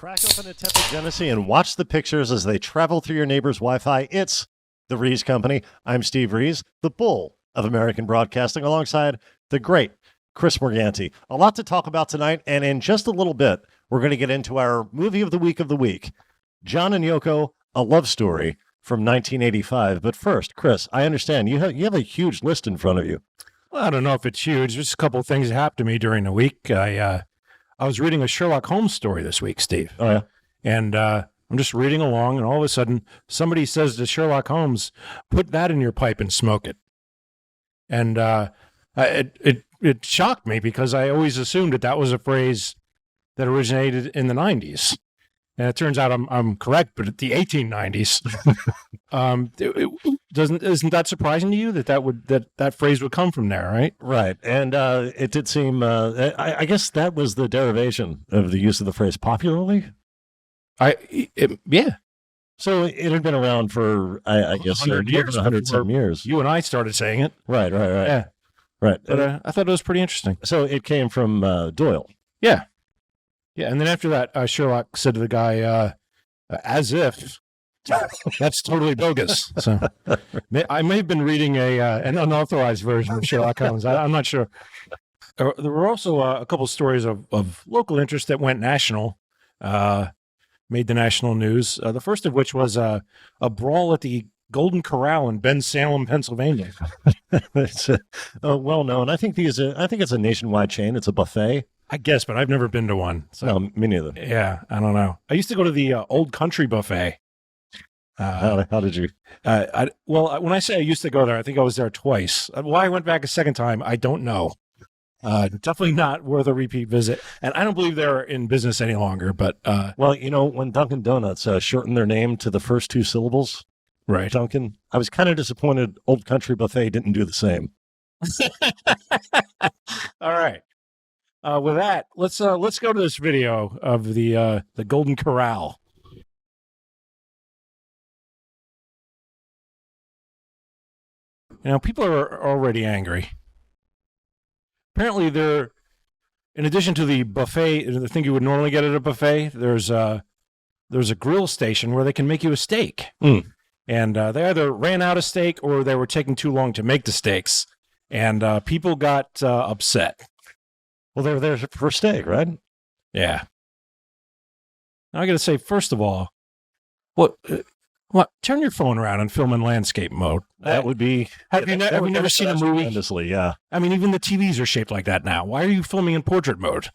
Crack open a tepid Genesee and watch the pictures as they travel through your neighbor's Wi-Fi. It's the Rees Company. I'm Steve Rees, the bull of American broadcasting, alongside the great Chris Morganti. A lot to talk about tonight, and in just a little bit, we're going to get into our movie of the week, John and Yoko, a love story from 1985. But first, Chris, I understand you have a huge list in front of you. Well, I don't know if it's huge. Just a couple of things that happened to me during the week. I was reading a Sherlock Holmes story this week, Steve. Oh, yeah? And I'm just reading along, and all of a sudden, somebody says to Sherlock Holmes, "Put that in your pipe and smoke it." And it shocked me because I always assumed that was a phrase that originated in the 90s. And it turns out I'm correct, but at the 1890s. Isn't that surprising to you that phrase would come from there, right? Right. And it did seem, I guess that was the derivation of the use of the phrase popularly. Yeah. So it had been around for, I guess, 100 some years. You and I started saying it. Right. Yeah. Right. But I thought it was pretty interesting. So it came from Doyle. Yeah. Yeah, and then after that, Sherlock said to the guy, as if, that's totally bogus. So I may have been reading an unauthorized version of Sherlock Holmes. I'm not sure. There were also a couple stories of local interest that went national, made the national news. The first of which was a brawl at the Golden Corral in Bensalem, Pennsylvania. It's well known. I think it's a nationwide chain. It's a buffet. I guess, but I've never been to one. So. No, me neither. Yeah, I don't know. I used to go to the Old Country Buffet. How did you? Well, when I say I used to go there, I think I was there twice. Why I went back a second time, I don't know. Definitely not worth a repeat visit. And I don't believe they're in business any longer. But well, when Dunkin' Donuts shortened their name to the first two syllables, right, Dunkin', I was kind of disappointed Old Country Buffet didn't do the same. All right. With that, let's go to this video of the Golden Corral. People are already angry. Apparently, in addition to the buffet, the thing you would normally get at a buffet, there's a grill station where they can make you a steak. Mm. And they either ran out of steak or they were taking too long to make the steaks, and people got upset. Well, they were there for steak, right? Yeah. Now I got to say, first of all, turn your phone around and film in landscape mode. That would be. Have you never seen a movie? Tremendously, yeah. I mean, even the TVs are shaped like that now. Why are you filming in portrait mode?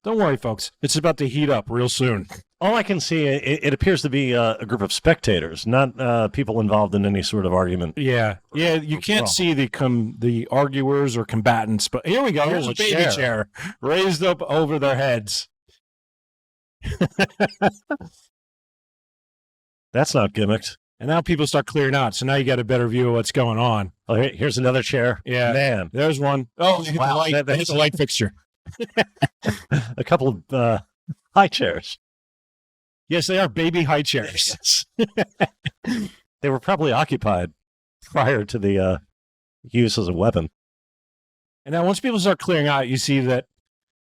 Don't worry, folks. It's about to heat up real soon. All I can see, it appears to be a group of spectators, not people involved in any sort of argument. Yeah. You can't see the arguers or combatants, but here we go. Here's a baby chair raised up over their heads. That's not gimmicked. And now people start clearing out, so now you got a better view of what's going on. Oh, here's another chair. Yeah. Man. There's one. Oh, wow. That's a light fixture. A couple of high chairs. Yes, they are baby high chairs. They were probably occupied prior to the use as a weapon. And now once people start clearing out, you see that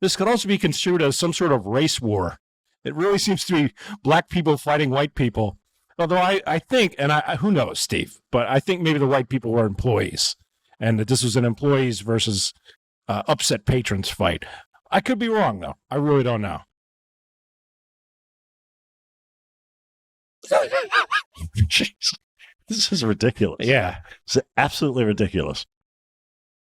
this could also be construed as some sort of race war. It really seems to be black people fighting white people. Although I think, and who knows, Steve, but I think maybe the white people were employees and that this was an employees versus upset patrons fight. I could be wrong, though. I really don't know. Jeez. This is ridiculous. Yeah. It's absolutely ridiculous.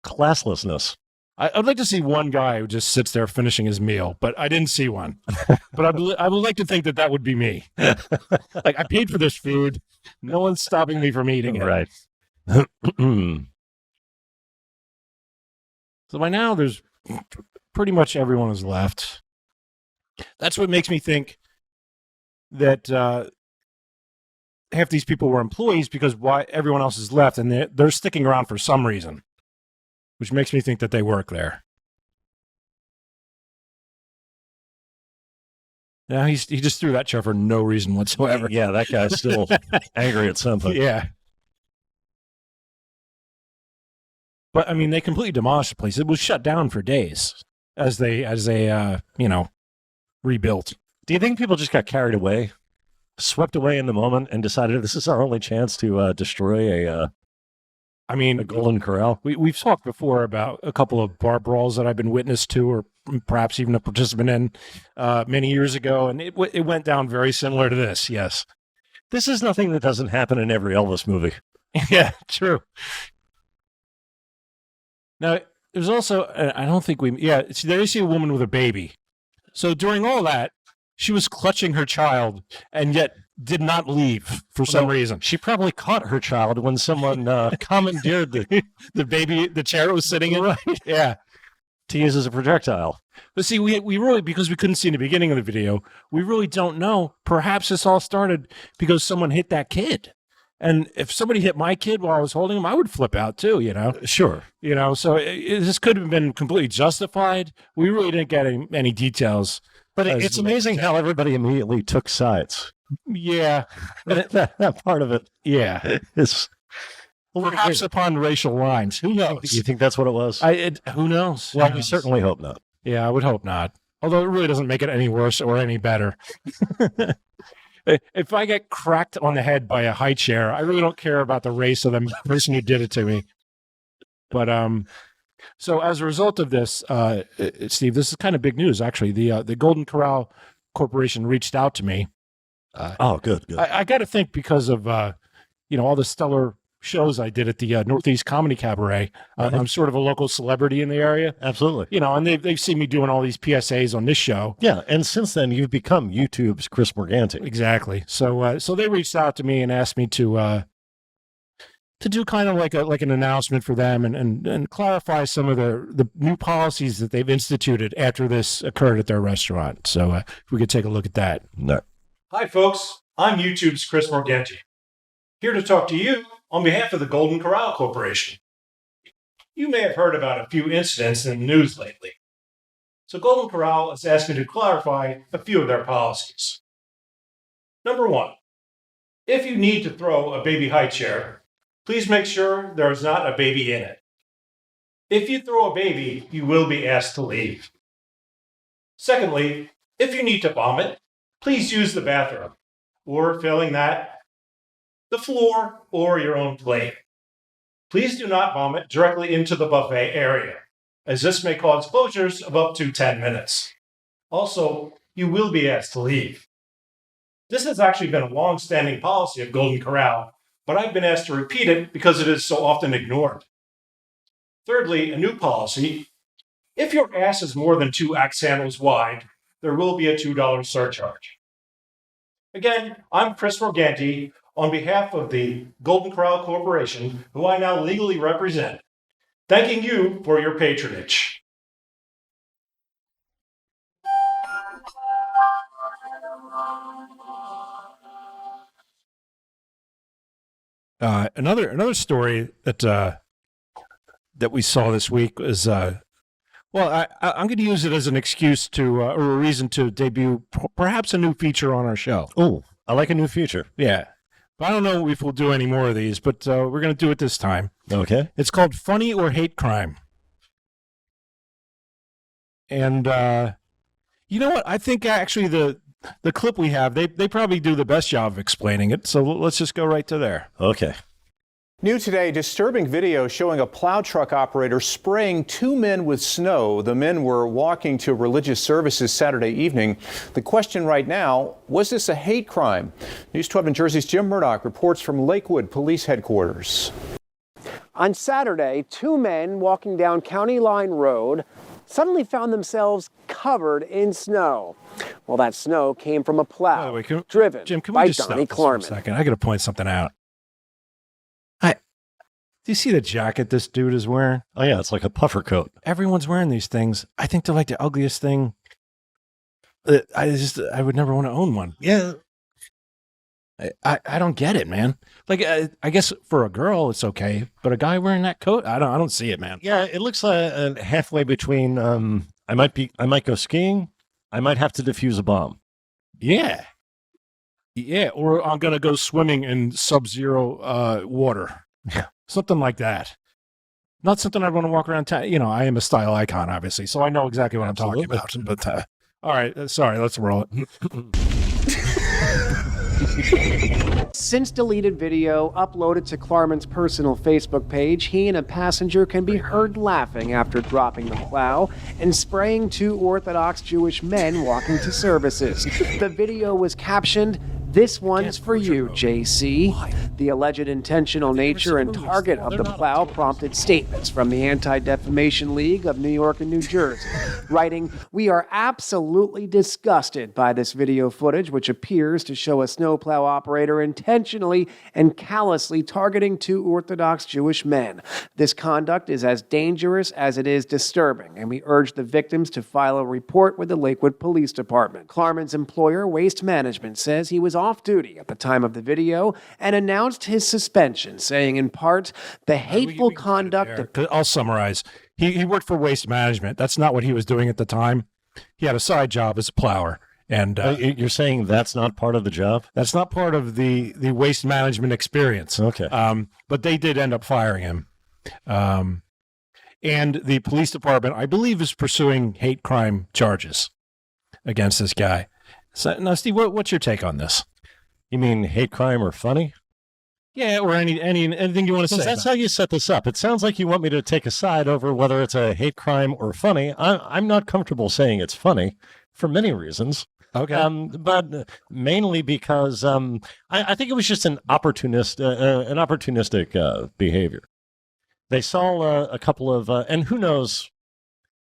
Classlessness. I'd like to see one guy who just sits there finishing his meal, but I didn't see one. But I would like to think that would be me. Like, I paid for this food. No one's stopping me from eating it. Right. So by now, there's pretty much everyone is left. That's what makes me think that half these people were employees because why everyone else is left, and they're sticking around for some reason, which makes me think that they work there. Yeah, he just threw that chair for no reason whatsoever. Yeah, that guy's still angry at something. Yeah. But I mean, they completely demolished the place. It was shut down for days as they rebuilt. Do you think people just got carried away, swept away in the moment, and decided this is our only chance to destroy a Golden Corral? We've talked before about a couple of bar brawls that I've been witness to, or perhaps even a participant in many years ago, and it went down very similar to this. Yes, this is nothing that doesn't happen in every Elvis movie. Yeah, true. Now, there's also, I don't think there you see a woman with a baby. So during all that, she was clutching her child and yet did not leave for some reason. She probably caught her child when someone commandeered the baby, the chair it was sitting in. Right. Yeah. To use as a projectile. But see, we really, because we couldn't see in the beginning of the video, we really don't know. Perhaps this all started because someone hit that kid. And if somebody hit my kid while I was holding him, I would flip out too, Sure. So this could have been completely justified. We really didn't get any details. But it's amazing how everybody immediately took sides. Yeah. that part of it. Yeah. Is perhaps upon racial lines. Who knows? You think that's what it was? Who knows? Well, we certainly hope not. Yeah, I would hope not. Although it really doesn't make it any worse or any better. If I get cracked on the head by a high chair, I really don't care about the race of the person who did it to me. But so as a result of this, Steve, this is kind of big news, actually. The Golden Corral Corporation reached out to me. Good. I got to think because of all the stellar shows I did at the Northeast Comedy Cabaret. I'm sort of a local celebrity in the area. Absolutely. And they've seen me doing all these PSAs on this show. Yeah, and since then you've become YouTube's Chris Morganti. Exactly. So they reached out to me and asked me to do kind of like an announcement for them and clarify some of the new policies that they've instituted after this occurred at their restaurant. So if we could take a look at that. No. Hi, folks. I'm YouTube's Chris Morganti, here to talk to you on behalf of the Golden Corral Corporation. You may have heard about a few incidents in the news lately. So Golden Corral has asked me to clarify a few of their policies. Number 1, if you need to throw a baby high chair, please make sure there is not a baby in it. If you throw a baby, you will be asked to leave. Secondly, if you need to vomit, please use the bathroom, or failing that, the floor, or your own plate. Please do not vomit directly into the buffet area, as this may cause closures of up to 10 minutes. Also, you will be asked to leave. This has actually been a long-standing policy of Golden Corral, but I've been asked to repeat it because it is so often ignored. Thirdly, a new policy: if your ass is more than 2 axe handles wide, there will be a $2 surcharge. Again, I'm Chris Morganti, on behalf of the Golden Corral Corporation, who I now legally represent, thanking you for your patronage. Another story that we saw this week is I'm going to use it as an excuse to or a reason to debut perhaps a new feature on our show. Oh, I like a new feature. Yeah. I don't know if we'll do any more of these, but we're going to do it this time. Okay. It's called Funny or Hate Crime. And you know what? I think actually the clip we have, they probably do the best job of explaining it. So let's just go right to there. Okay. New today, disturbing video showing a plow truck operator spraying 2 men with snow. The men were walking to religious services Saturday evening. The question right now, was this a hate crime? News 12 New Jersey's Jim Murdoch reports from Lakewood Police Headquarters. On Saturday, 2 men walking down County Line Road suddenly found themselves covered in snow. Well, that snow came from a plow driven Jim, can by we just Donnie stop this for a Klarman. second? I got to point something out. Do you see the jacket this dude is wearing? Oh, yeah, it's like a puffer coat. Everyone's wearing these things. I think they're like the ugliest thing. I would never want to own one. Yeah. I don't get it, man. Like, I guess for a girl, it's okay. But a guy wearing that coat, I don't see it, man. Yeah, it looks like halfway between I might go skiing. I might have to defuse a bomb. Yeah. Yeah, or I'm going to go swimming in sub-zero water. Yeah. Something like that. not something I want to walk around town. You know, I am a style icon, obviously, so I know exactly what I'm talking about. But all right, sorry, let's roll it. Since deleted video uploaded to Klarman's personal Facebook page, he and a passenger can be heard laughing after dropping the plow and spraying two Orthodox Jewish men walking to services. The video was captioned, "This one's for you, JC." The alleged intentional nature and target of the plow prompted statements from the Anti-Defamation League of New York and New Jersey, writing, "We are absolutely disgusted by this video footage, which appears to show a snowplow operator intentionally and callously targeting two Orthodox Jewish men. This conduct is as dangerous as it is disturbing, and we urge the victims to file a report with the Lakewood Police Department." Klarman's employer, Waste Management, says he was off duty at the time of the video and announced his suspension, saying in part, "The hateful conduct..." I'll summarize. He worked for Waste Management. That's not what he was doing at the time. He had a side job as a plower. And you're saying that's not part of the job? That's not part of the waste management experience. Okay. But they did end up firing him. And the police department, I believe, is pursuing hate crime charges against this guy. So, now, Steve, what's your take on this? You mean hate crime or funny? Yeah, or anything you want to say. That's how you set this up. It sounds like you want me to take a side over whether it's a hate crime or funny. I'm not comfortable saying it's funny for many reasons. Okay. But mainly because I think it was just an opportunistic behavior. They saw a couple of, and who knows,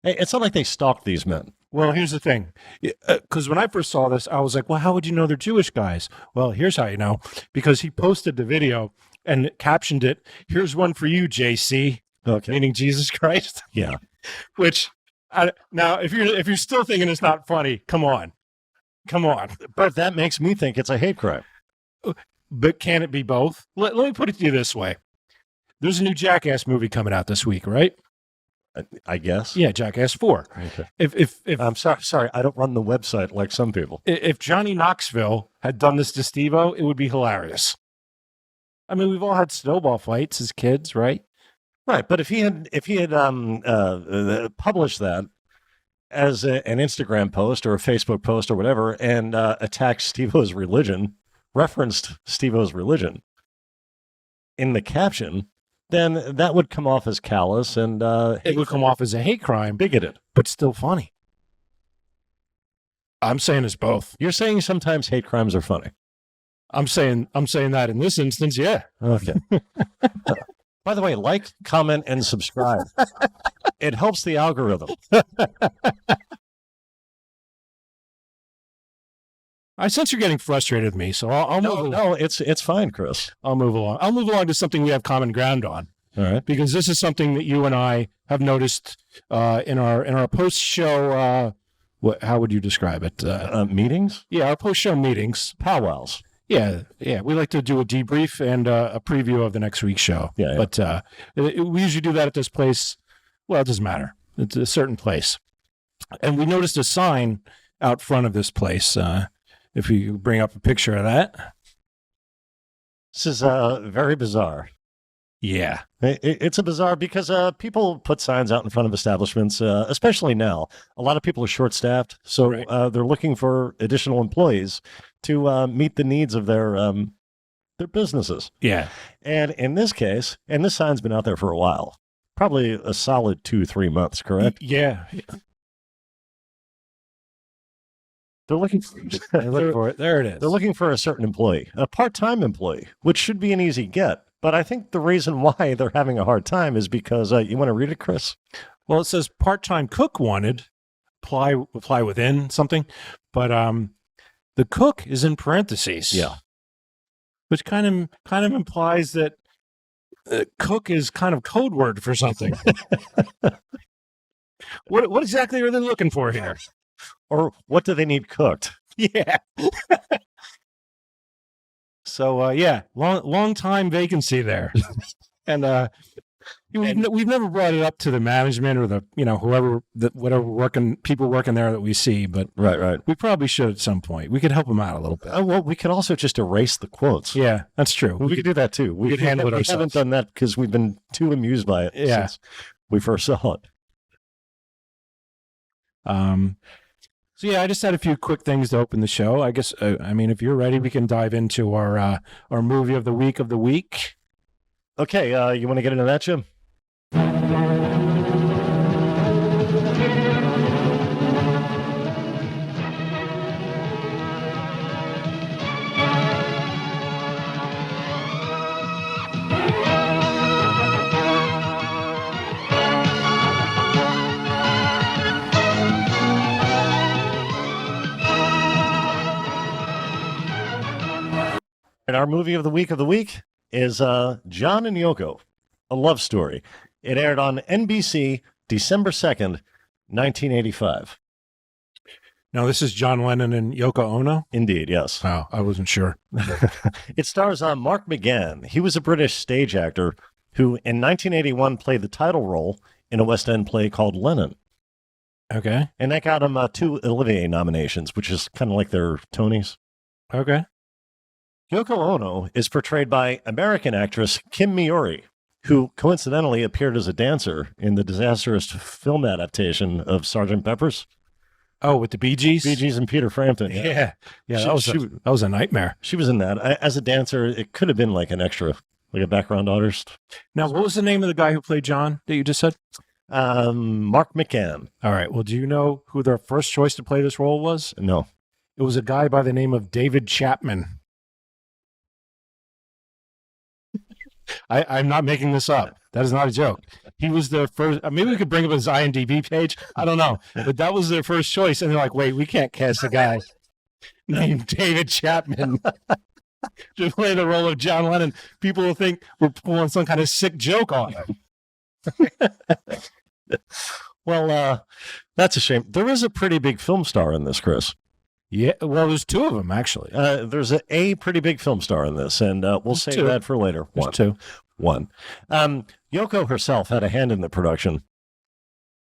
it's not like they stalked these men. Well, here's the thing. Because when I first saw this, I was like, well, how would you know they're Jewish guys? Well, here's how you know. Because he posted the video and captioned it, "Here's one for you, JC." Okay. Meaning Jesus Christ. Yeah. Which, now, if you're still thinking it's not funny, come on. But that makes me think it's a hate crime. But can it be both? Let me put it to you this way. There's a new Jackass movie coming out this week, right? I guess. Yeah, Jackass 4. Okay. If I'm sorry, I don't run the website like some people. If Johnny Knoxville had done this to Steve-O, it would be hilarious. I mean, we've all had snowball fights as kids, right? Right, but if he had published that as an Instagram post or a Facebook post or whatever, and attacked Steve-O's religion, referenced Steve-O's religion in the caption, then that would come off as callous and it would come off as a hate crime, bigoted, but still funny. I'm saying it's both. You're saying sometimes hate crimes are funny. I'm saying that in this instance, yeah. Okay. By the way, like, comment, and subscribe. It helps the algorithm. I sense you're getting frustrated with me, so I'll move along. No, it's fine, Chris. I'll move along. I'll move along to something we have common ground on. All right. Because this is something that you and I have noticed in our post-show, how would you describe it? Meetings? Yeah, our post-show meetings. Powwows. Yeah. We like to do a debrief and a preview of the next week's show. Yeah. But we usually do that at this place. Well, it doesn't matter. It's a certain place. And we noticed a sign out front of this place. If you bring up a picture of that. This is very bizarre. Yeah. It's a bizarre because people put signs out in front of establishments, especially now. A lot of people are short-staffed, so Right. They're looking for additional employees to meet the needs of their businesses. Yeah. And in this case, and this sign's been out there for a while, probably a solid 2-3 months, correct? Yeah. They're looking for, Look for it. There it is. they're looking for a certain employee, a part-time employee, which should be an easy get. But I think the reason why they're having a hard time is because you want to read it, Chris? Well, it says part-time cook wanted, apply within something, but the cook is in parentheses. Yeah. Which kind of implies that cook is kind of code word for something. What exactly are they looking for here? Or what do they need cooked? Yeah. So long time vacancy there. And We've never brought it up to the management or the, whatever people working there that we see, but Right. we probably should at some point. We could help them out a little bit. Oh, well, we could also just erase the quotes. Yeah, that's true. We could do that too. we could handle it We haven't ourselves. done that because we've been too amused by it since we first saw it. So yeah, I just had a few quick things to open the show. I guess, if you're ready, we can dive into our movie of the week. Okay, you want to get into that, Jim? And our movie of the week is John and Yoko, a love story. It aired on NBC December 2nd, 1985. Now, this is John Lennon and Yoko Ono? Indeed, yes. Oh, I wasn't sure. It stars Mark McGann. He was a British stage actor who in 1981 played the title role in a West End play called Lennon. Okay. And that got him 2 Olivier nominations, which is kind of like their Tonys. Okay. Yoko Ono is portrayed by American actress Kim Miori, who coincidentally appeared as a dancer in the disastrous film adaptation of Sgt. Pepper's. Oh, with the Bee Gees? Bee Gees and Peter Frampton. Yeah. That was a nightmare. She was in that. As a dancer, it could have been like an extra, like a background artist. Now, what was the name of the guy who played John that you just said? Mark McGann. All right. Well, do you know who their first choice to play this role was? No. It was a guy by the name of David Chapman. I'm not making this up. That is not a joke. He was their first. Maybe we could bring up his IMDb page. I don't know. But that was their first choice. And they're like, wait, we can't cast a guy named David Chapman to play the role of John Lennon. People will think we're pulling some kind of sick joke on him. Well, that's a shame. There is a pretty big film star in this, Chris. Yeah, well, there's 2 of them, actually. There's a pretty big film star in this, and we'll save 2. that for later. There's 2. One. Yoko herself had a hand in the production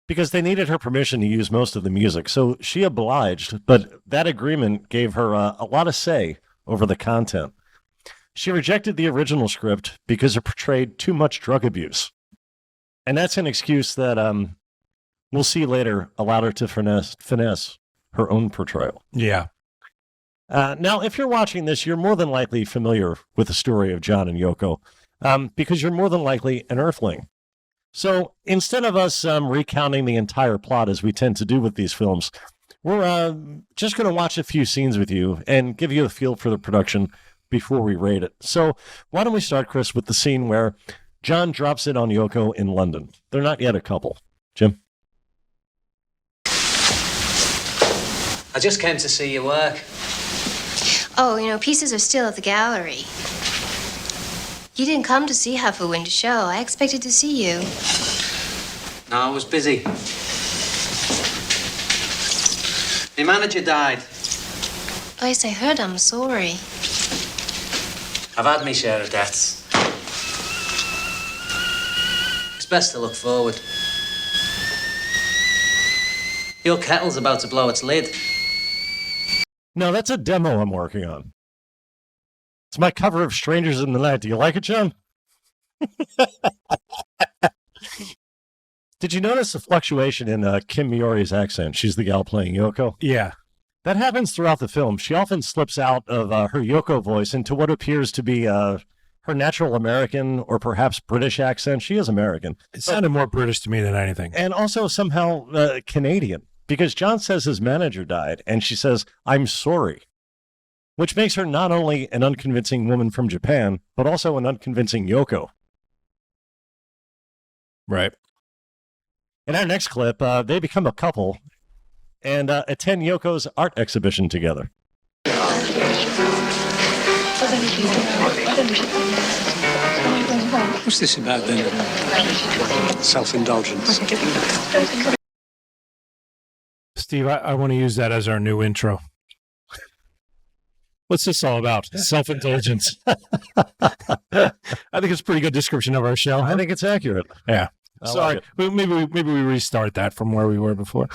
because they needed her permission to use most of the music, so she obliged, but that agreement gave her a lot of say over the content. She rejected the original script because it portrayed too much drug abuse, and that's an excuse that we'll see later allowed her to finesse her own portrayal. Yeah. Now, if you're watching this, you're more than likely familiar with the story of John and Yoko because you're more than likely an Earthling. So instead of us recounting the entire plot as we tend to do with these films, we're just going to watch a few scenes with you and give you a feel for the production before we rate it. So why don't we start, Chris, with the scene where John drops in on Yoko in London. They're not yet a couple. Jim? I just came to see your work. Oh, pieces are still at the gallery. You didn't come to see Half a Winter Show. I expected to see you. No, I was busy. My manager died. Oh, yes, I heard. I'm sorry. I've had my share of deaths. It's best to look forward. Your kettle's about to blow its lid. No, that's a demo I'm working on. It's my cover of Strangers in the Night. Do you like it, John? Did you notice the fluctuation in Kim Miori's accent? She's the gal playing Yoko. Yeah. That happens throughout the film. She often slips out of her Yoko voice into what appears to be her natural American or perhaps British accent. She is American. It sounded more British to me than anything. And also somehow Canadian. Because John says his manager died, and she says, "I'm sorry," which makes her not only an unconvincing woman from Japan, but also an unconvincing Yoko. Right. In our next clip, they become a couple and attend Yoko's art exhibition together. What's this about then? Self-indulgence. Steve, I want to use that as our new intro. What's this all about? Self-indulgence. I think it's a pretty good description of our show. I think it's accurate. Yeah. I Sorry. like it. Maybe we restart that from where we were before.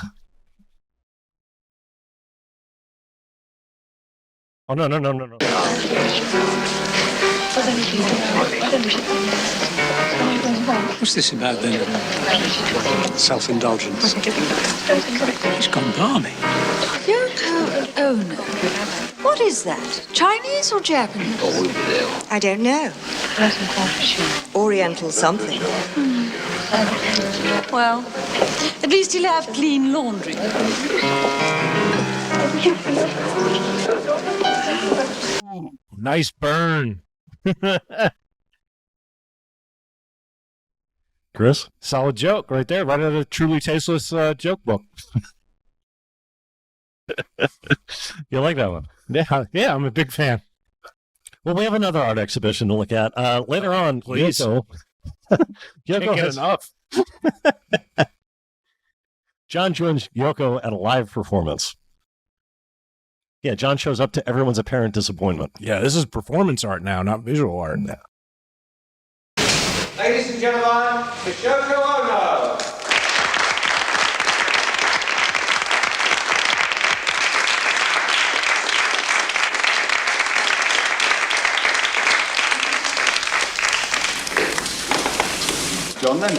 Oh, no. What's this about then? Self-indulgence. He's gone balmy. Yoko Ono. What is that? Chinese or Japanese? I don't know. Oriental something. Well, at least he'll have clean laundry. Nice burn. Chris? Solid joke right there. Right out of a Truly Tasteless joke book. You like that one? Yeah, I'm a big fan. Well, we have another art exhibition to look at. Later on, Please. Yoko Can't get enough. John joins Yoko at a live performance. Yeah, John shows up to everyone's apparent disappointment. Yeah, this is performance art now, not visual art. Ladies and gentlemen, it's Yoko Ono. John then?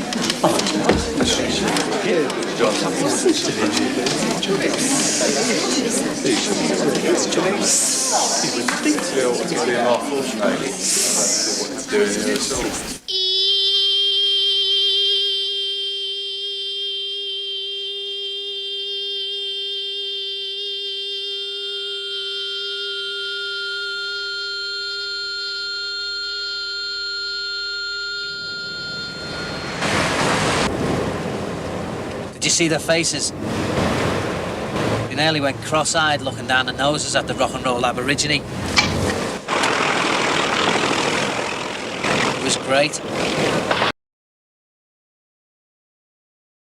Did you see their faces? They nearly went cross-eyed looking down the noses at the rock and roll Aborigine. It was great.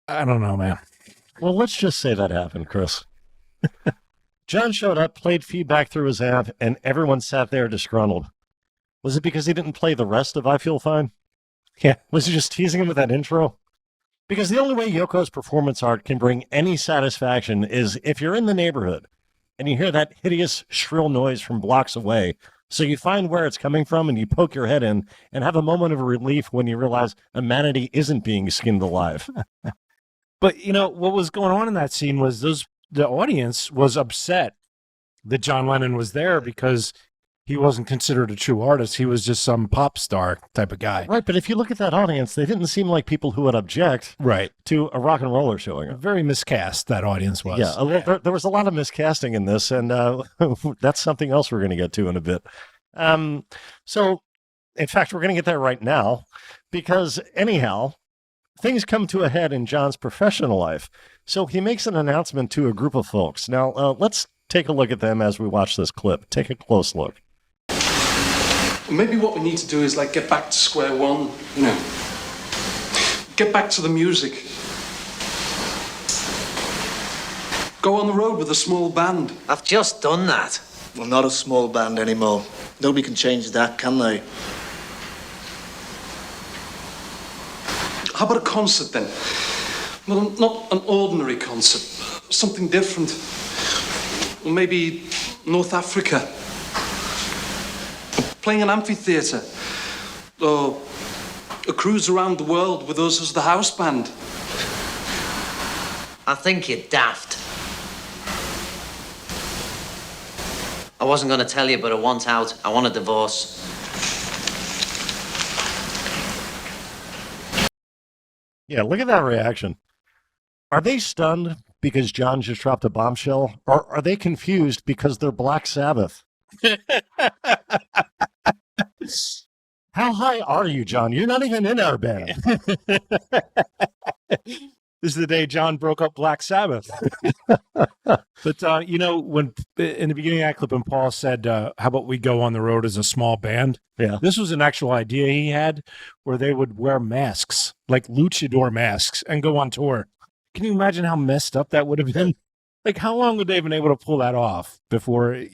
I don't know, man. Well, let's just say that happened, Chris. John showed up, played feedback through his amp, and everyone sat there disgruntled. Was it because he didn't play the rest of I Feel Fine? Yeah. Was he just teasing him with that intro? Because the only way Yoko's performance art can bring any satisfaction is if you're in the neighborhood and you hear that hideous, shrill noise from blocks away. So you find where it's coming from and you poke your head in and have a moment of relief when you realize a manatee isn't being skinned alive. But, you know, what was going on in that scene was the audience was upset that John Lennon was there because he wasn't considered a true artist. He was just some pop star type of guy. Right, but if you look at that audience, they didn't seem like people who would object Right. to a rock and roller showing up. Very miscast, that audience was. Yeah, there was a lot of miscasting in this, and that's something else we're going to get to in a bit. So, in fact, we're going to get there right now, because anyhow, things come to a head in John's professional life. So he makes an announcement to a group of folks. Now, let's take a look at them as we watch this clip. Take a close look. Maybe what we need to do is like get back to square one, you know. Get back to the music. Go on the road with a small band. I've just done that. Well, not a small band anymore. Nobody can change that, can they? How about a concert then? Well, not an ordinary concert. Something different. Well, maybe North Africa. Playing an amphitheatre. Or a cruise around the world with us as the house band. I think you're daft. I wasn't going to tell you, but I want out. I want a divorce. Yeah, look at that reaction. Are they stunned because John just dropped a bombshell, or are they confused because they're Black Sabbath? How high are you, John? You're not even in our band. This is the day John broke up Black Sabbath. But, you know, when in the beginning of that clip, when Paul said, how about we go on the road as a small band? Yeah. This was an actual idea he had where they would wear masks, like luchador masks, and go on tour. Can you imagine how messed up that would have been? Like, how long would they have been able to pull that off before,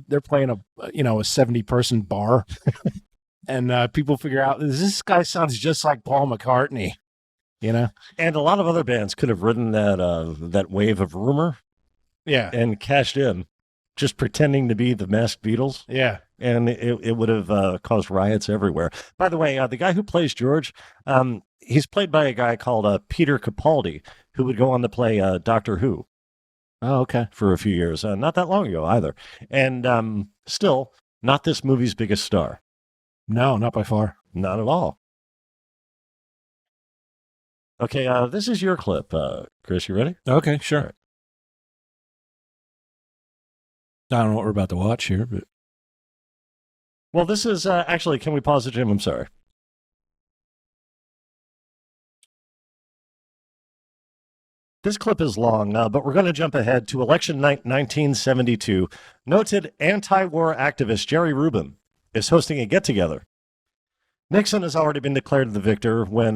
they're playing a 70-person bar and people figure out this guy sounds just like Paul McCartney, And a lot of other bands could have ridden that wave of rumor. Yeah. And cashed in, just pretending to be the masked Beatles. Yeah. And it would have caused riots everywhere. By the way, the guy who plays George, he's played by a guy called Peter Capaldi, who would go on to play Doctor Who. Oh, okay. For a few years. Not that long ago either. And still, not this movie's biggest star. No, not by far. Not at all. Okay, this is your clip. Chris, you ready? Okay, sure. Right. I don't know what we're about to watch here, but... Well, this is actually, can we pause it, Jim? I'm sorry. This clip is long, but we're going to jump ahead to election night 1972. Noted anti-war activist Jerry Rubin is hosting a get-together. Nixon has already been declared the victor when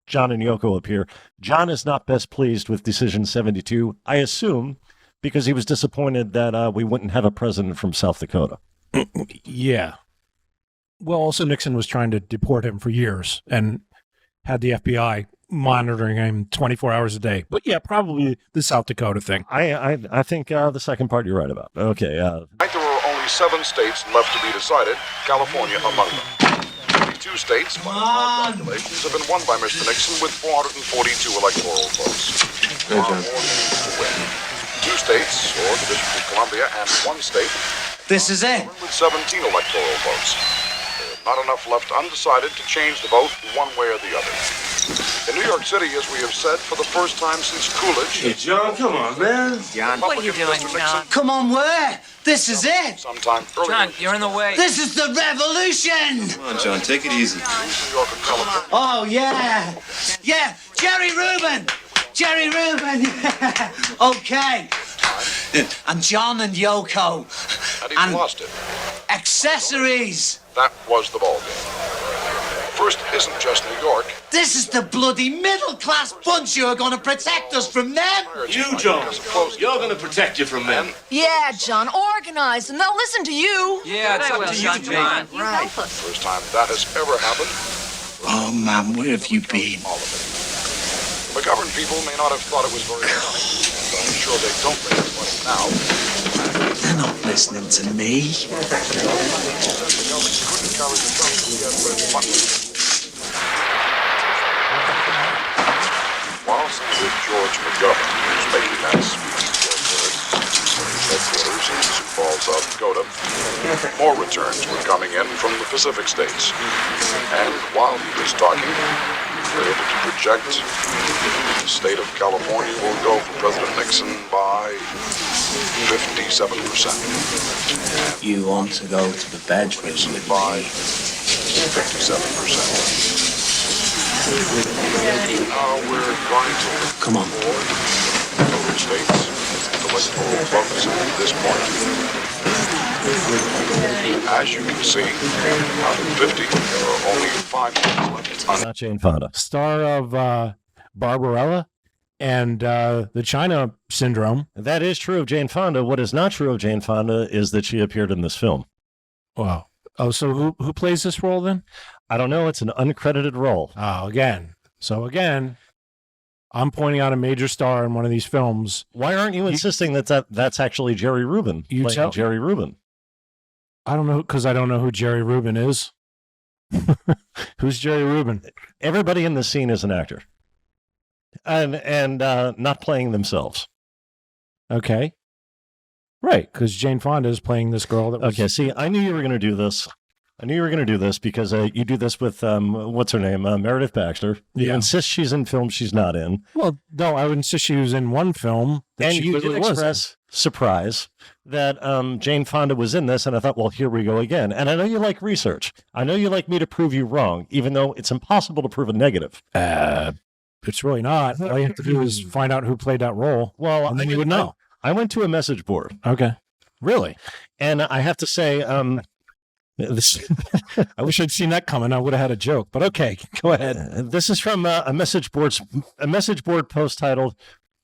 John and Yoko appear. John is not best pleased with Decision 72, I assume, because he was disappointed that we wouldn't have a president from South Dakota. Yeah. Well, also Nixon was trying to deport him for years and had the FBI monitoring him 24 hours a day. But yeah, probably the South Dakota thing. I think the second part you're right about. Okay. Tonight there were only 7 states left to be decided, California among them. 32 states, by my calculations, have been won by Mr. Nixon with 442 electoral votes. Far more than to win. 2 states, or the District of Columbia, and 1 state. This is it. With 17 electoral votes. Not enough left undecided to change the vote one way or the other. In New York City, as we have said, for the first time since Coolidge... Hey, John, come on, man. John. What are you doing, John? Come on, where? This is it. Sometime earlier. John, you're in the way. This is the revolution. Come on, John, take it easy. New York and California. Oh, yeah. Yeah, Jerry Rubin. Jerry Rubin. Okay. And John and Yoko. And he lost it. Accessories. That was the ballgame. First isn't just New York. This is the bloody middle-class bunch who are going to protect us from them. You, John. You're going to protect you from them. Yeah, John, organize and they'll listen to you. Yeah, it's up to you, John. Right. First time that has ever happened. Oh, man, where have you been? All of it. The governed people may not have thought it was very funny, and I'm sure they don't think it's funny now. They're not listening to me. While Senator George McGovern was making that speech headquarters in Sioux Falls, South Dakota, more returns were coming in from the Pacific states. And while he was talking, we were able to project the state of California will go for President Nixon by 57%. You want to go to the bedroom by 57%. Now we're going to come on. Voting states electoral votes at this point. As you can see, out of 50, there are only 5 left. Not Jane Fonda. Star of Barbarella and the China Syndrome. That is true of Jane Fonda. What is not true of Jane Fonda is that she appeared in this film. Wow. Oh, so who plays this role then? I don't know. It's an uncredited role. Oh, again. So again, I'm pointing out a major star in one of these films. Why aren't you insisting that's actually Jerry Rubin? You tell Jerry Rubin. I don't know, because I don't know who Jerry Rubin is. Who's Jerry Rubin? Everybody in the scene is an actor, and not playing themselves. Okay, right? Because Jane Fonda is playing this girl. That was... Okay, see, I knew you were going to do this. I knew you were going to do this because you do this with what's her name, Meredith Baxter. You insist she's in films she's not in. Well, no, I would insist she was in one film, and you did express surprise that Jane Fonda was in this, and I thought, well, here we go again. And I know you like research. I know you like me to prove you wrong, even though it's impossible to prove a negative. It's really not. All you have to do is find out who played that role. Well, and then you would know. I went to a message board. Okay, really, and I have to say. I wish I'd seen that coming. I would have had a joke, but okay, go ahead. This is from a message board post titled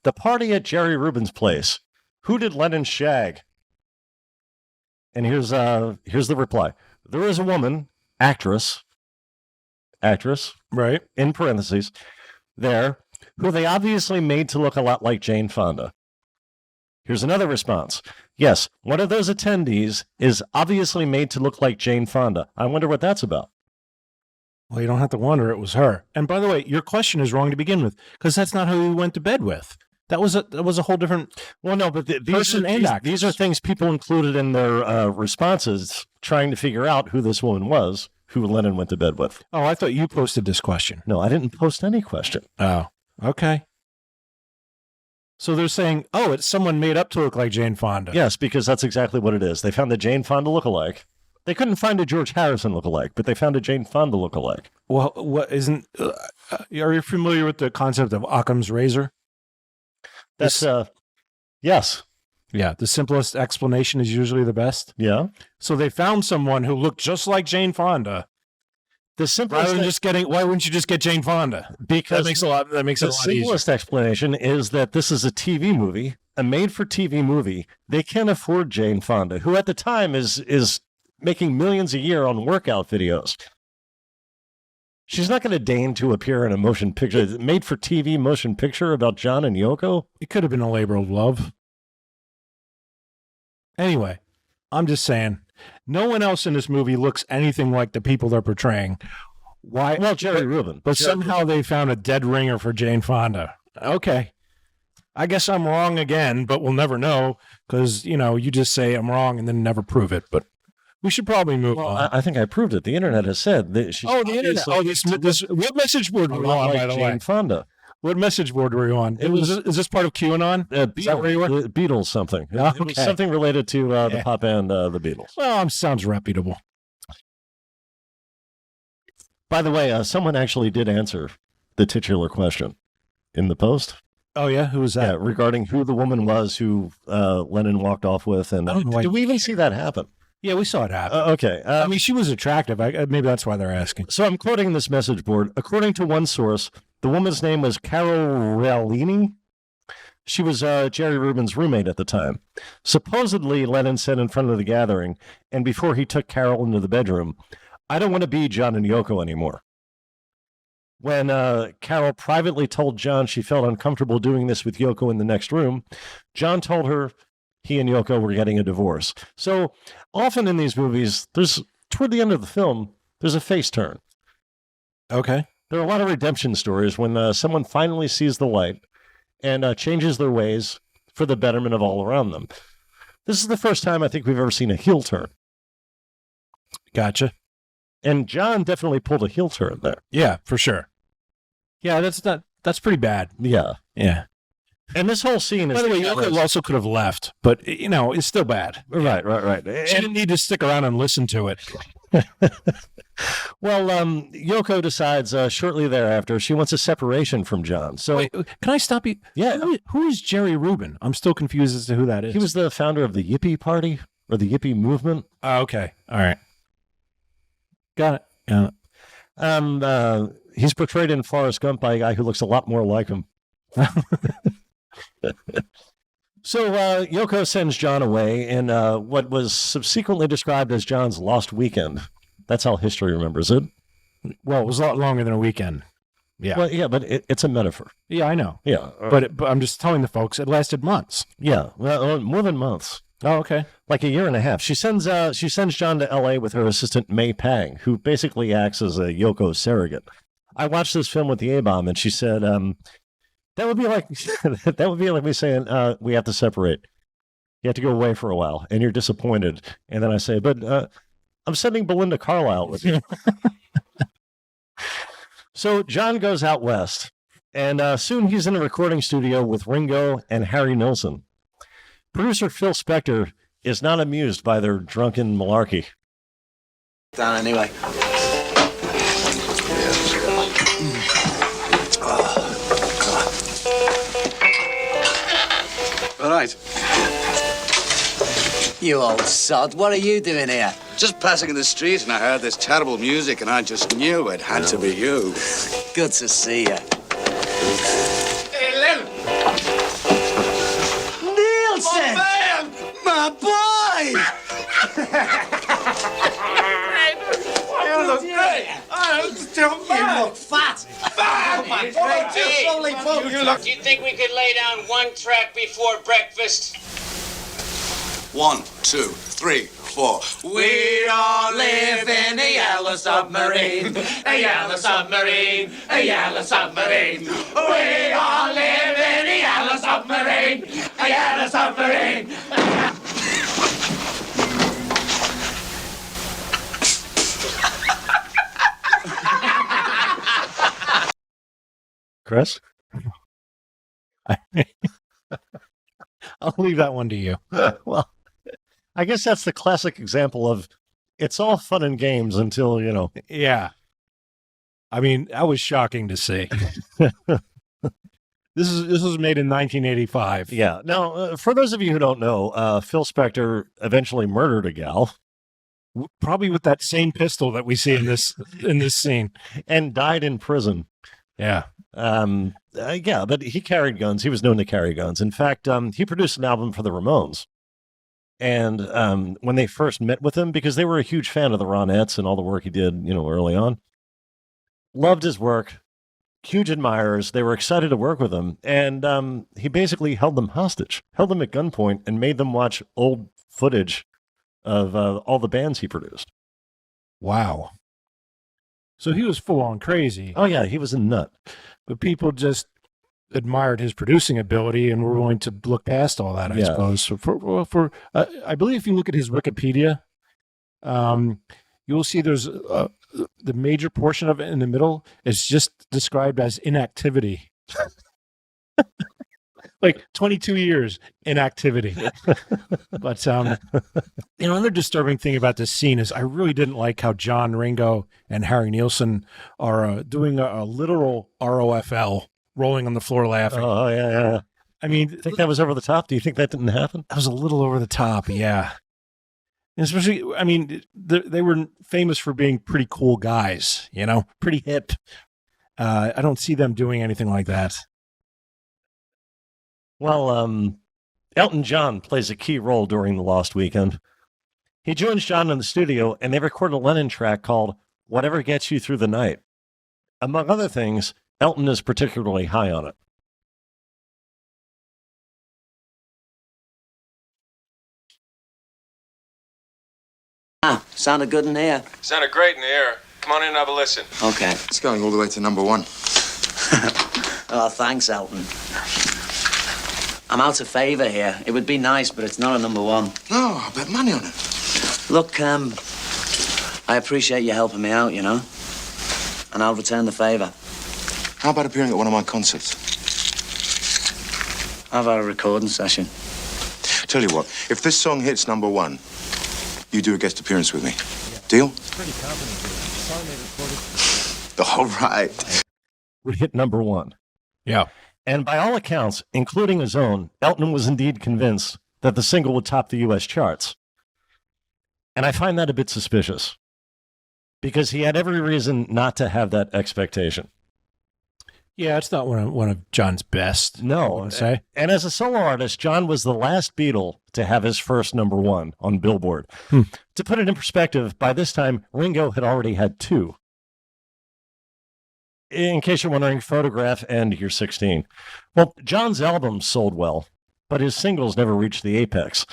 The party at Jerry Rubin's place. Who did Lennon shag? And here's the reply. There is a woman, actress, right, in parentheses, there, who they obviously made to look a lot like Jane Fonda. Here's another response. Yes, one of those attendees is obviously made to look like Jane Fonda. I wonder what that's about. Well, you don't have to wonder. It was her. And by the way, your question is wrong to begin with, because that's not who he went to bed with. That was a whole different. Well, no, but these are things people included in their responses, trying to figure out who this woman was, who Lennon went to bed with. Oh, I thought you posted this question. No, I didn't post any question. Oh, okay. So they're saying, oh, it's someone made up to look like Jane Fonda. Yes, because that's exactly what it is. They found the Jane Fonda lookalike. They couldn't find a George Harrison lookalike, but they found a Jane Fonda lookalike. Well, what isn't? Are you familiar with the concept of Occam's razor? That's yes. Yeah, the simplest explanation is usually the best. Yeah. So they found someone who looked just like Jane Fonda. The simplest Rather than just getting, why wouldn't you just get Jane Fonda? Because that makes it a lot easier. The simplest explanation is that this is a TV movie, a made-for-TV movie. They can't afford Jane Fonda, who at the time is making millions a year on workout videos. She's not going to deign to appear in a motion picture, made-for-TV motion picture about John and Yoko. It could have been a labor of love. Anyway, I'm just saying, no one else in this movie looks anything like the people they're portraying. Why? Well, Jerry Rubin. But somehow they found a dead ringer for Jane Fonda. Okay. I guess I'm wrong again, but we'll never know because, you just say I'm wrong and then never prove it. But we should probably move on. I think I proved it. The internet has said that she's the internet. Oh, this what message board were you on, by the way? Jane Fonda. What message board were you on? Is this part of QAnon? Is that where you were? Beatles something. Okay. It was something related to the pop and the Beatles. Well, sounds reputable. By the way, someone actually did answer the titular question in the post. Oh, yeah? Who was that? Yeah, regarding who the woman was who Lennon walked off with. And did we even see that happen? Yeah, we saw it happen. Okay. I mean, she was attractive. Maybe that's why they're asking. So I'm quoting this message board. According to one source, the woman's name was Carol Rellini. She was Jerry Rubin's roommate at the time. Supposedly, Lennon said in front of the gathering, and before he took Carol into the bedroom, I don't want to be John and Yoko anymore. When Carol privately told John she felt uncomfortable doing this with Yoko in the next room, John told her he and Yoko were getting a divorce. So often in these movies, toward the end of the film, there's a face turn. Okay. There are a lot of redemption stories when someone finally sees the light and changes their ways for the betterment of all around them. This is the first time I think we've ever seen a heel turn. Gotcha. And John definitely pulled a heel turn there. Yeah, for sure. Yeah, that's pretty bad. Yeah. Yeah. And this whole scene is... By the way, Yoko also could have left, but, it's still bad. Right. She didn't need to stick around and listen to it. Well, Yoko decides shortly thereafter she wants a separation from John. So, wait, can I stop you? Yeah. Who is Jerry Rubin? I'm still confused as to who that is. He was the founder of the Yippie Party or the Yippie Movement. Oh, okay. All right. Got it. He's portrayed in Forrest Gump by a guy who looks a lot more like him. So Yoko sends John away in what was subsequently described as John's lost weekend. That's how history remembers it. Well, it was a lot longer than a weekend. Yeah. Well, yeah, but it's a metaphor. Yeah, I know. Yeah. But I'm just telling the folks, it lasted months. Yeah, well, more than months. Oh, okay. Like a year and a half. She sends John to L.A. with her assistant May Pang, who basically acts as a Yoko surrogate. I watched this film with the A-bomb, and she said, that would be like me saying, we have to separate. You have to go away for a while, and you're disappointed. And then I say, but I'm sending Belinda Carlisle with you. So John goes out west, and soon he's in a recording studio with Ringo and Harry Nilsson. Producer Phil Spector is not amused by their drunken malarkey. Down anyway. All right. You old sod, what are you doing here? Just passing in the street and I heard this terrible music and I just knew it had to be you. Good to see you. Hey, Len! my boy! You look great. You look fat. Oh, my God. Do you think we could lay down one track before breakfast? 1, 2, 3, 4. We all live in a yellow submarine. A yellow submarine. A yellow submarine. We all live in a yellow submarine. A yellow submarine. Chris? I'll leave that one to you. Well, I guess that's the classic example of it's all fun and games until, Yeah. I mean, that was shocking to see. This was made in 1985. Yeah. Now, for those of you who don't know, Phil Spector eventually murdered a gal. Probably with that same pistol that we see in this scene. And died in prison. Yeah. Yeah, but he carried guns. He was known to carry guns. In fact, he produced an album for the Ramones. And when they first met with him, because they were a huge fan of the Ronettes and all the work he did, early on, loved his work, huge admirers. They were excited to work with him. And he basically held them hostage, held them at gunpoint, and made them watch old footage of all the bands he produced. Wow. So he was full on crazy. Oh, yeah, he was a nut. But people just admired his producing ability and were willing to look past all that, I suppose. So I believe if you look at his Wikipedia, you'll see there's the major portion of it in the middle is just described as inactivity. Like 22 years inactivity. But, another disturbing thing about this scene is I really didn't like how John, Ringo, and Harry Nilsson are doing a literal ROFL, rolling on the floor laughing. Oh, yeah. I mean, I think that was over the top. Do you think that didn't happen? That was a little over the top, yeah. And especially, I mean, they were famous for being pretty cool guys, pretty hip. I don't see them doing anything like that. Well, Elton John plays a key role during The Lost Weekend. He joins John in the studio, and they record a Lennon track called Whatever Gets You Through the Night. Among other things, Elton is particularly high on it. Sounded good in here. Sounded great in the air. Come on in and have a listen. Okay. It's going all the way to number 1. Oh, thanks, Elton. I'm out of favour here. It would be nice, but it's not a number 1. No, I bet money on it. Look, I appreciate you helping me out, and I'll return the favour. How about appearing at one of my concerts? How about a recording session? Tell you what, if this song hits number 1, you do a guest appearance with me. Deal? Pretty confident. The song they recorded. All right. Would hit number 1. Yeah. And by all accounts, including his own, Elton was indeed convinced that the single would top the U.S. charts. And I find that a bit suspicious, because he had every reason not to have that expectation. Yeah, it's not one of John's best. No. I would say. And as a solo artist, John was the last Beatle to have his first number 1 on Billboard. To put it in perspective, by this time, Ringo had already had 2. In case you're wondering, Photograph and You're 16. Well, John's albums sold well, but his singles never reached the apex.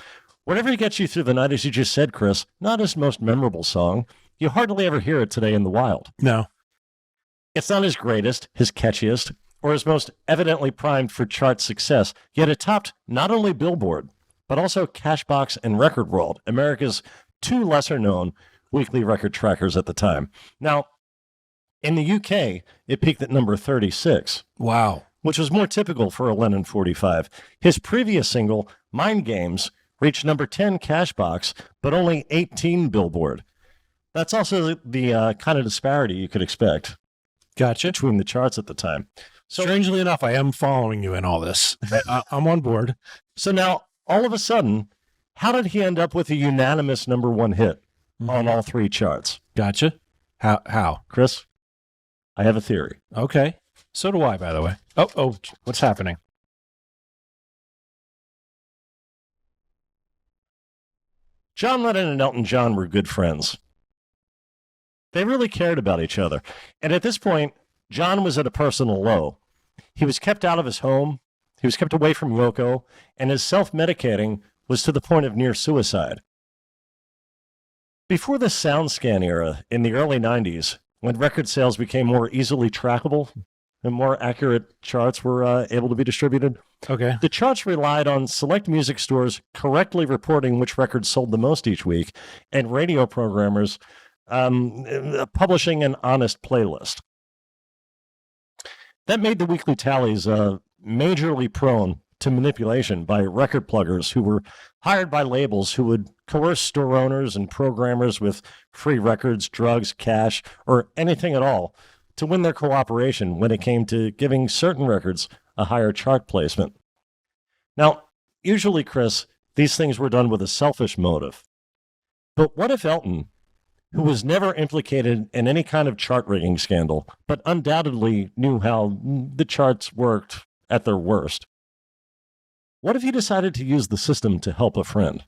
Whatever Gets You Through the Night, as you just said, Chris, not his most memorable song. You hardly ever hear it today in the wild. No. It's not his greatest, his catchiest, or his most evidently primed for chart success, yet it topped not only Billboard, but also Cashbox and Record World, America's 2 lesser-known weekly record trackers at the time. Now, in the UK, it peaked at number 36. Wow. Which was more typical for a Lennon 45. His previous single, Mind Games, reached number 10 Cashbox, but only 18 Billboard. That's also the kind of disparity you could expect. Gotcha. Between the charts at the time. So, strangely enough, I am following you in all this. I'm on board. So now, all of a sudden, how did he end up with a unanimous number 1 hit on all 3 charts? Gotcha. How? Chris, I have a theory. Okay. So do I, by the way. Oh, what's happening? John Lennon and Elton John were good friends. They really cared about each other. And at this point, John was at a personal low. He was kept out of his home. He was kept away from Yoko, and his self-medicating was to the point of near suicide. Before the SoundScan era in the early 90s, when record sales became more easily trackable and more accurate charts were able to be distributed, the charts relied on select music stores correctly reporting which records sold the most each week, and radio programmers publishing an honest playlist. That made the weekly tallies majorly prone to manipulation by record pluggers who were hired by labels who would coerce store owners and programmers with free records, drugs, cash, or anything at all to win their cooperation when it came to giving certain records a higher chart placement. Now, usually, Chris, these things were done with a selfish motive. But what if Elton, who was never implicated in any kind of chart rigging scandal, but undoubtedly knew how the charts worked at their worst, what if he decided to use the system to help a friend?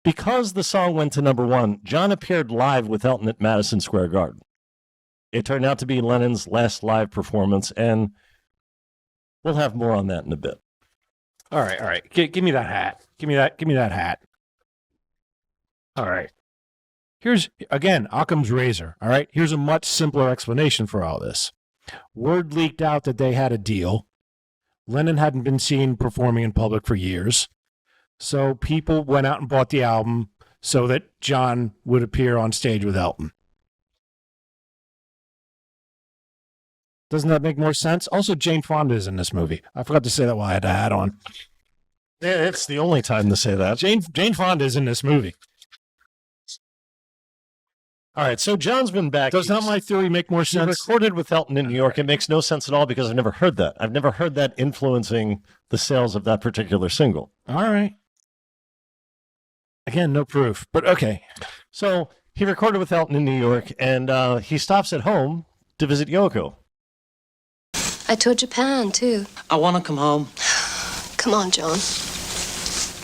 Because the song went to #1, John appeared live with Elton at Madison Square Garden. It turned out to be Lennon's last live performance, and we'll have more on that in a bit. All right. Give me that hat. Give me that hat. All right. Here's, again, Occam's razor. All right. Here's a much simpler explanation for all this. Word leaked out that they had a deal. Lennon hadn't been seen performing in public for years. So people went out and bought the album so that John would appear on stage with Elton. Doesn't that make more sense? Also, Jane Fonda is in this movie. I forgot to say that while I had the hat on. Yeah, it's the only time to say that. Jane Fonda is in this movie. All right, so John's been back. Does not my theory make more sense? He recorded with Elton in New York. It makes no sense at all because I've never heard that. I've never heard that influencing the sales of that particular single. All right. Again, no proof, but okay. So he recorded with Elton in New York, and he stops at home to visit Yoko. I toured Japan, too. I want to come home. Come on, John.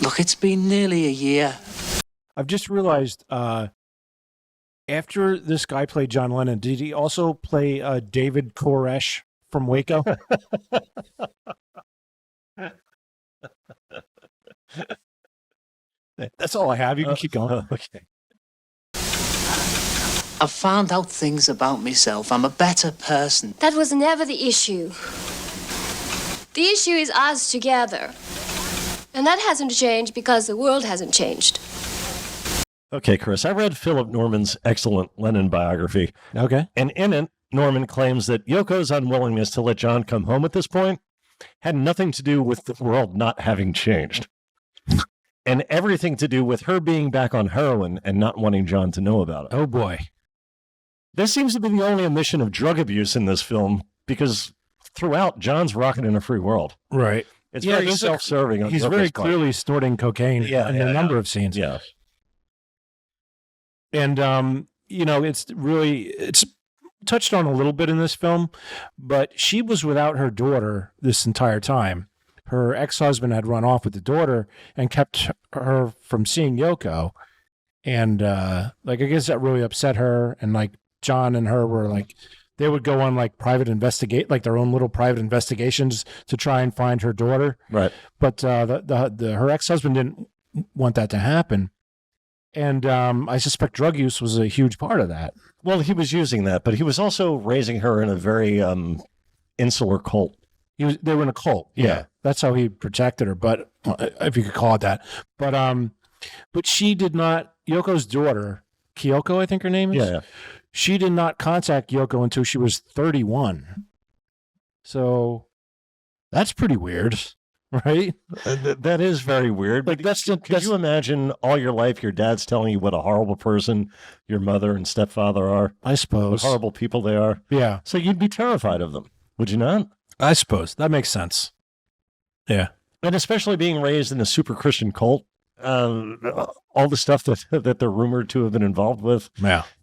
Look, it's been nearly a year. I've just realized, after this guy played John Lennon, did he also play David Koresh from Waco? That's all I have. You can keep going. Okay. I've found out things about myself. I'm a better person. That was never the issue. The issue is us together. And that hasn't changed because the world hasn't changed. Okay, Chris, I read Philip Norman's excellent Lennon biography. Okay. And in it, Norman claims that Yoko's unwillingness to let John come home at this point had nothing to do with the world not having changed. And everything to do with her being back on heroin and not wanting John to know about it. Oh, boy. This seems to be the only omission of drug abuse in this film because throughout, John's rocking in a free world. Right. It's very he's self-serving. He's very clearly snorting cocaine in a number of scenes. Yeah. And, it's touched on a little bit in this film, but she was without her daughter this entire time. Her ex-husband had run off with the daughter and kept her from seeing Yoko. And, I guess that really upset her. And, John and her were, they would go on, private their own little private investigations to try and find her daughter. Right. But her ex-husband didn't want that to happen. And I suspect drug use was a huge part of that. Well, he was using that, but he was also raising her in a very insular cult. They were in a cult. Yeah. That's how he protected her, but if you could call it that. But she did not, Yoko's daughter, Kyoko, I think her name is. Yeah. She did not contact Yoko until she was 31. So that's pretty weird, right? That is very weird. But could you imagine all your life your dad's telling you what a horrible person your mother and stepfather are? I suppose. What horrible people they are. Yeah. So you'd be terrified of them, would you not? I suppose. That makes sense. Yeah. And especially being raised in a super Christian cult, all the stuff that they're rumored to have been involved with,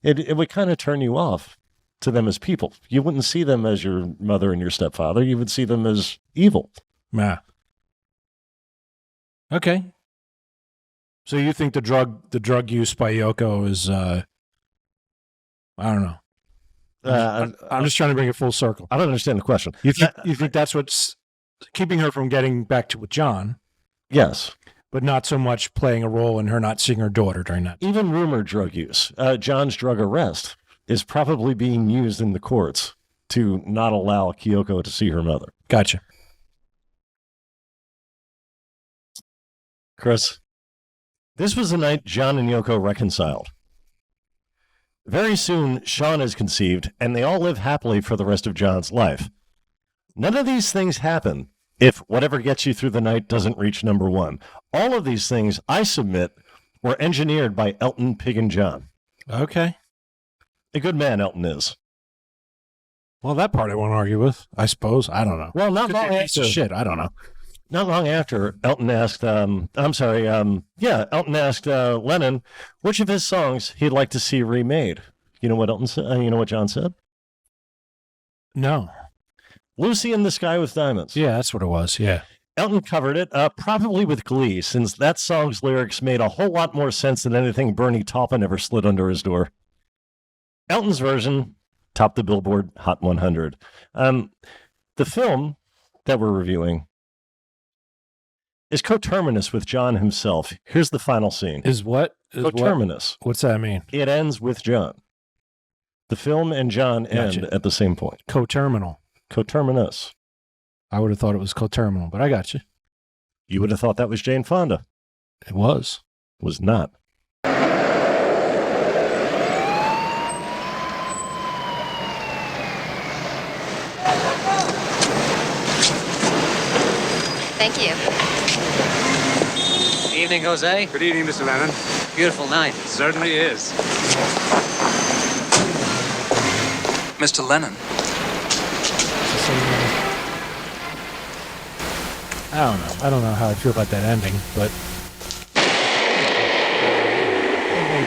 it would kind of turn you off to them as people. You wouldn't see them as your mother and your stepfather. You would see them as evil. Yeah. Okay. So you think the drug use by Yoko is I don't know. I'm just trying to bring it full circle. I don't understand the question. You think that's what's keeping her from getting back to with John? Yes. But not so much playing a role in her not seeing her daughter during that. Even rumored drug use. John's drug arrest is probably being used in the courts to not allow Kyoko to see her mother. Gotcha. Chris, this was the night John and Yoko reconciled. Very soon, Sean is conceived, and they all live happily for the rest of John's life. None of these things happen if Whatever Gets You Through the Night doesn't reach number one. All of these things, I submit, were engineered by Elton Pig and John. Okay. A good man, Elton is. Well, that part I won't argue with, I suppose. I don't know. Well, not Could long be a piece after. of shit. I don't know. Not long after, Elton asked, Elton asked Lennon which of his songs he'd like to see remade. You know what Elton said? You know what John said? No. Lucy in the Sky with Diamonds. Yeah, that's what it was. Yeah. Elton covered it, probably with glee, since that song's lyrics made a whole lot more sense than anything Bernie Taupin ever slid under his door. Elton's version topped the Billboard Hot 100. The film that we're reviewing is coterminous with John himself. Here's the final scene. Is what? Coterminous. What's that mean? It ends with John. The film and John end at the same point. Coterminal. Coterminous. I would have thought it was coterminal, but I got you. You would have thought that was Jane Fonda. It was. Was not. Thank you. Evening, Jose. Good evening, Mr. Lennon. Beautiful night. It certainly is. Mr. Lennon. I don't know. I don't know how I feel about that ending, but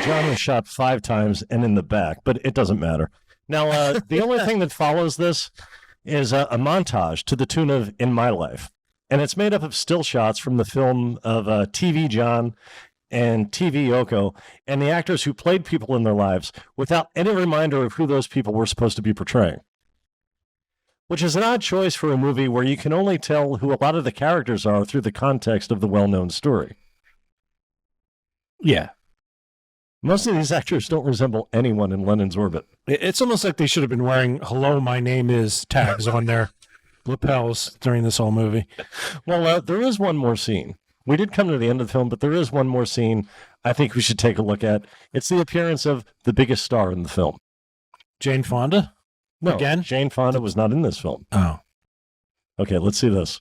John was shot 5 times and in the back, but it doesn't matter. Now, the only thing that follows this is a montage to the tune of In My Life. And it's made up of still shots from the film of TV John and TV Yoko and the actors who played people in their lives without any reminder of who those people were supposed to be portraying. Which is an odd choice for a movie where you can only tell who a lot of the characters are through the context of the well-known story. yeah. Most of these actors don't resemble anyone in Lennon's orbit. It's almost like they should have been wearing "Hello, my name is" tags on their lapels during this whole movie. Well, there is one more scene. We did come to the end of the film, but there is one more scene I think we should take a look at. It's the appearance of the biggest star in the film. Jane Fonda? No, Again? Jane Fonda was not in this film. Oh. Okay, let's see this.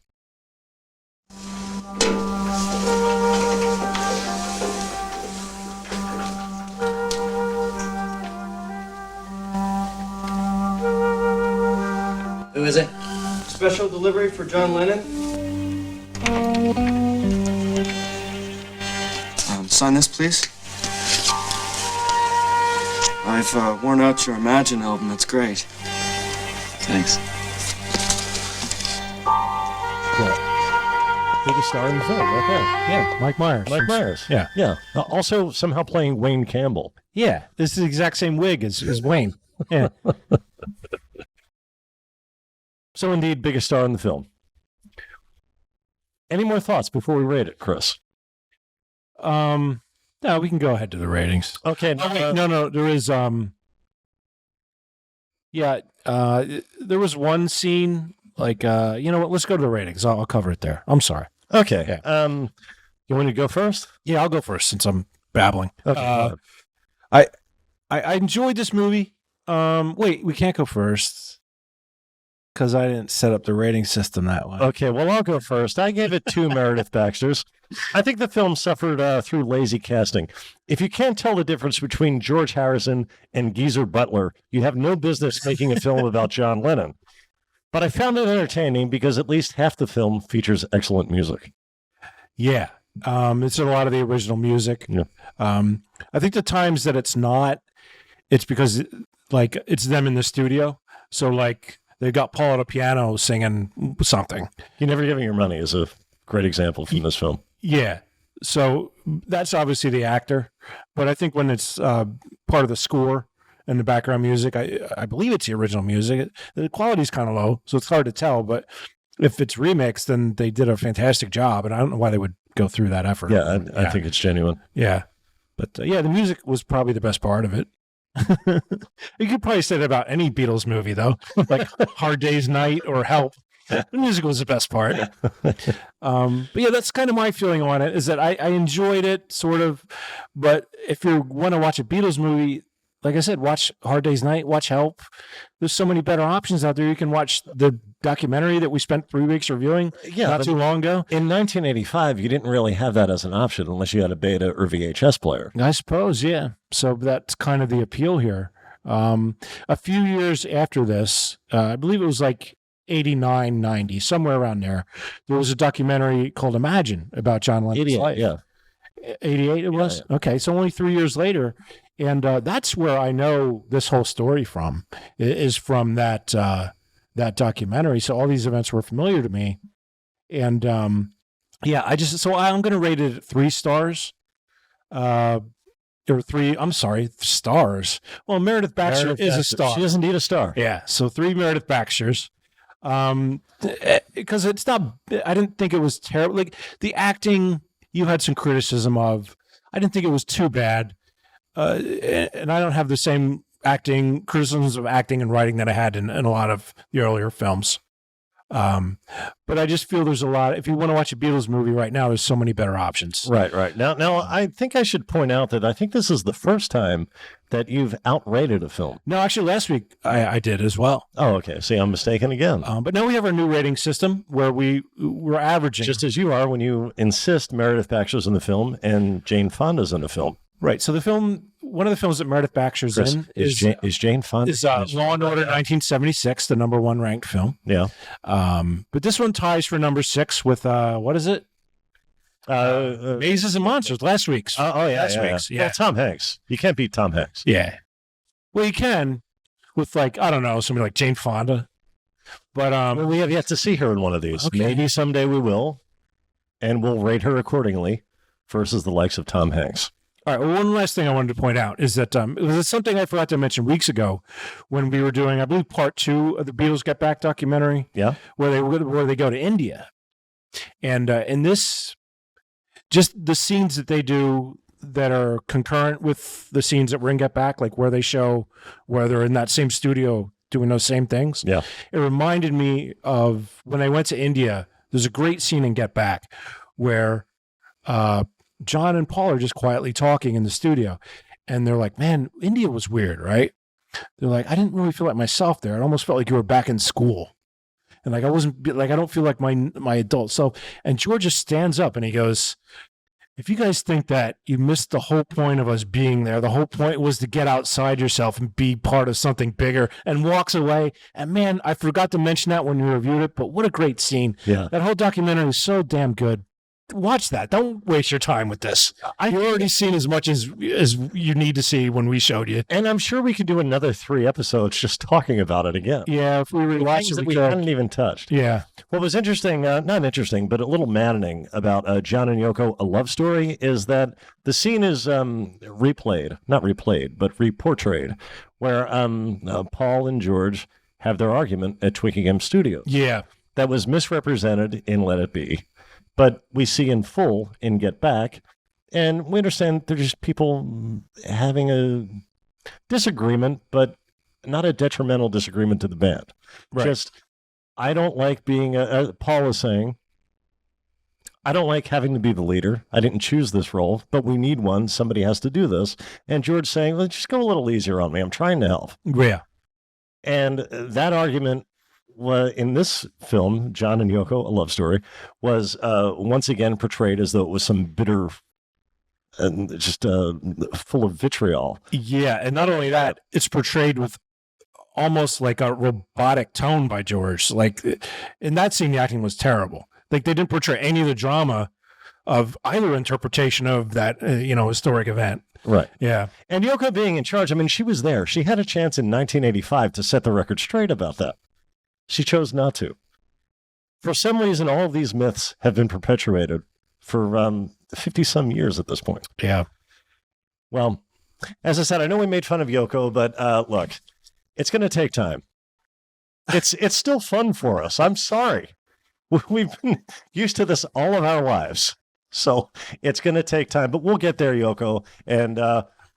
Who is it? Special delivery for John Lennon. Sign this, please. I've worn out your Imagine album. It's great. Thanks. Biggest star in the film, right there. Yeah, Mike Myers. Mike Myers. Yeah. Yeah. Also somehow playing Wayne Campbell. Yeah, this is the exact same wig as Wayne. Yeah. So indeed, biggest star in the film. Any more thoughts before we rate it, Chris? No, we can go ahead to the ratings. Okay. No, there is there was one scene like you know what, let's go to the ratings. I'll cover it there. I'm sorry. Okay. Yeah. You want to go first? Yeah, I'll go first since I'm babbling. Okay. I enjoyed this movie. Wait, we can't go first because I didn't set up the rating system that way. Okay, well, I'll go first. I gave it 2 Meredith Baxters. I think the film suffered through lazy casting. If you can't tell the difference between George Harrison and Geezer Butler, you have no business making a film about John Lennon. But I found it entertaining because at least half the film features excellent music. Yeah. It's a lot of the original music. Yeah. I think the times that it's not, it's because like it's them in the studio. So like they've got Paul at a piano singing something. You Never Giving Your Money is a great example from this film. Yeah. So that's obviously the actor, but I think when it's part of the score and the background music, I believe it's the original music. The quality's kind of low, so it's hard to tell. But if it's remixed, then they did a fantastic job, and I don't know why they would go through that effort. Yeah, I think it's genuine. Yeah, but the music was probably the best part of it. You could probably say that about any Beatles movie, though, like Hard Day's Night or Help. The music was the best part. But yeah, that's kind of my feeling on it, is that I enjoyed it, sort of. But if you want to watch a Beatles movie, like I said, watch Hard Day's Night, watch Help. There's so many better options out there. You can watch the documentary that we spent 3 weeks reviewing not too long ago. In 1985, you didn't really have that as an option unless you had a beta or VHS player. I suppose, yeah. So that's kind of the appeal here. A few years after this, I believe it was like 89, 90, somewhere around there was a documentary called Imagine about John Lennon's life. Yeah. 88 it was? Yeah. Okay, so only 3 years later. And that's where I know this whole story from, is from that documentary. So all these events were familiar to me. And I'm going to rate it 3 stars. Stars. Well, Meredith Baxter is a star. She doesn't need a star. Yeah, so 3 Meredith Baxters. Because it's not, I didn't think it was terrible. Like the acting, you had some criticism of. I didn't think it was too bad. And I don't have the same criticisms of acting and writing that I had in a lot of the earlier films. But I just feel there's a lot. If you want to watch a Beatles movie right now, there's so many better options. Right. Now, I think I should point out that I think this is the first time that you've outrated a film. No, actually, last week I did as well. Oh, okay. See, I'm mistaken again. But now we have our new rating system where we're averaging. Just as you are when you insist Meredith Baxter's in the film and Jane Fonda's in the film. Right. So the film, one of the films that Meredith Baxter's in is Jane Fonda. Is Law and Order 1976, the #1 ranked film. Yeah. But this one ties for number 6 with what is it? Mazes and Monsters. Last week's. Last week's. Yeah. Well, Tom Hanks. You can't beat Tom Hanks. Yeah. Well, you can with I don't know, somebody like Jane Fonda. But we have yet to see her in one of these. Okay. Maybe someday we will, and we'll rate her accordingly versus the likes of Tom Hanks. All right. Well, one last thing I wanted to point out is that it was something I forgot to mention weeks ago when we were doing, I believe, part 2 of the Beatles Get Back documentary. Yeah. Where they go to India, and in this, just the scenes that they do that are concurrent with the scenes that were in Get Back, like where they show where they're in that same studio doing those same things. Yeah. It reminded me of when I went to India. There's a great scene in Get Back where John and Paul are just quietly talking in the studio, and they're like, man, India was weird, right? They're like, I didn't really feel like myself there. It almost felt like you were back in school. And like, I don't feel like my adult self. And George just stands up and he goes, if you guys think that you missed the whole point of us being there, the whole point was to get outside yourself and be part of something bigger, and walks away. And man, I forgot to mention that when we reviewed it, but what a great scene. Yeah. That whole documentary is so damn good. Watch that. Don't waste your time with this. You've already seen as much as you need to see when we showed you. And I'm sure we could do another 3 episodes just talking about it again. Yeah, if we rewatch it, we hadn't even touched. Yeah. What was interesting, not interesting, but a little maddening about John and Yoko, A Love Story, is that the scene is reportrayed, where Paul and George have their argument at Twickenham Studios. Yeah. That was misrepresented in Let It Be. But we see in full in Get Back, and we understand they're just people having a disagreement, but not a detrimental disagreement to the band. Right. Just, I don't like being, Paul is saying, I don't like having to be the leader. I didn't choose this role, but we need one. Somebody has to do this. And George saying, well, just go a little easier on me. I'm trying to help. Yeah. And that argument in this film, John and Yoko, A Love Story, was once again portrayed as though it was some bitter and just full of vitriol. Yeah, and not only that, it's portrayed with almost like a robotic tone by George. Like in that scene, the acting was terrible. Like they didn't portray any of the drama of either interpretation of that, historic event. Right. Yeah. And Yoko being in charge, I mean, she was there. She had a chance in 1985 to set the record straight about that. She chose not to. For some reason, all of these myths have been perpetuated for 50 some years at this point. Yeah. Well, as I said, I know we made fun of Yoko, but look, it's going to take time. It's still fun for us. I'm sorry. We've been used to this all of our lives. So it's going to take time, but we'll get there, Yoko. And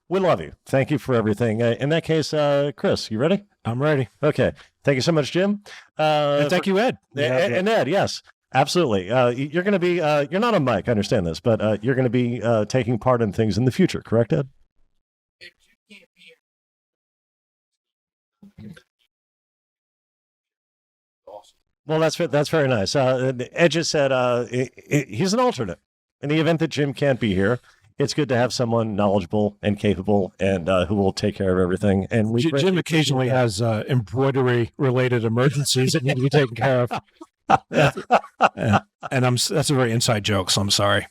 we love you. Thank you for everything. In that case, Chris, you ready? I'm ready. Okay. Thank you so much, Jim. And thank you, Ed. And Ed, yes, absolutely. You're going to be, you're not on mic, I understand this, but you're going to be taking part in things in the future, correct, Ed? Well, that's very nice. Ed just said he's an alternate. In the event that Jim can't be here, it's good to have someone knowledgeable and capable and who will take care of everything. And Jim occasionally has embroidery-related emergencies that need to be taken care of. And that's a very inside joke, so I'm sorry.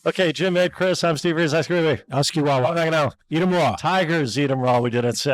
Okay, Jim, Ed, Chris, I'm Steve Rees. Ice cream. Ask you all. Eat them raw. Tigers eat them raw. We did it.